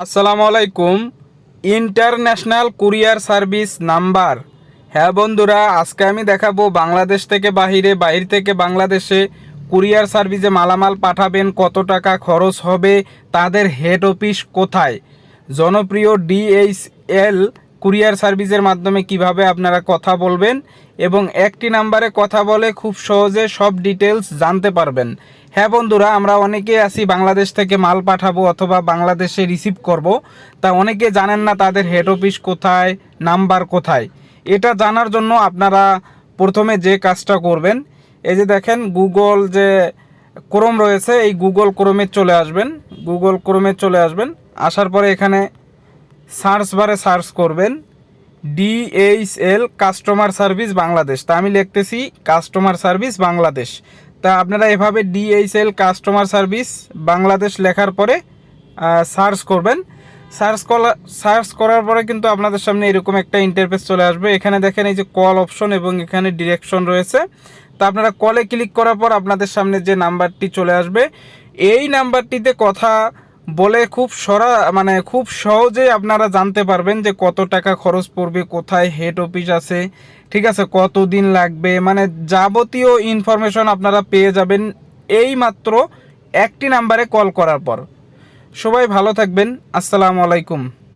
আসসালামু আলাইকুম। International courier service number. হ্যাঁ বন্ধুরা, আজকে আমি দেখাবো বাংলাদেশ থেকে বাহির থেকে বাংলাদেশে কুরিয়ার সার্ভিসে মালামাল পাঠাবেন, কত টাকা খরচ হবে, তাদের হেড অফিস কোথায়, জনপ্রিয় DHL কুরিয়ার সার্ভিসের মাধ্যমে কিভাবে আপনারা কথা বলবেন এবং একটি নাম্বারে কথা বলে খুব সহজে সব ডিটেলস জানতে পারবেন। হ্যাঁ বন্ধুরা, আমরা অনেকে আছি বাংলাদেশ থেকে মাল পাঠাবো অথবা বাংলাদেশে রিসিভ করব, তা অনেকে জানেন না তাদের হেড অফিস কোথায়, নাম্বার কোথায়। এটা জানার জন্য আপনারা প্রথমে যে কাজটা করবেন, এই যে দেখেন গুগল যে ক্রোম রয়েছে, এই গুগল ক্রোমে চলে আসবেন। আসার পরে এখানে সার্চ বারে সার্চ করবেন DHL কাস্টমার সার্ভিস বাংলাদেশ। তা আমি লিখতেছি কাস্টমার সার্ভিস বাংলাদেশ। তা আপনারা এভাবে DHL কাস্টমার সার্ভিস বাংলাদেশ লেখার পরে সার্চ করবেন। সার্চ করার পরে কিন্তু আপনাদের সামনে এরকম একটা ইন্টারফেস চলে আসবে। এখানে দেখেন এই যে কল অপশন এবং এখানে ডিরেকশন রয়েছে। তা আপনারা কলে ক্লিক করার পর আপনাদের সামনে যে নাম্বারটি চলে আসবে, এই নাম্বারটিতে কথা বলে খুব সহজেই আপনারা জানতে পারবেন যে কত টাকা খরচ পড়বে, কোথায় হেড অফিস আছে, ঠিক আছে, কতদিন লাগবে, মানে যাবতীয় ইনফরমেশন আপনারা পেয়ে যাবেন এই মাত্র একটি নাম্বারে কল করার পর। সবাই ভালো থাকবেন। আসসালামু আলাইকুম।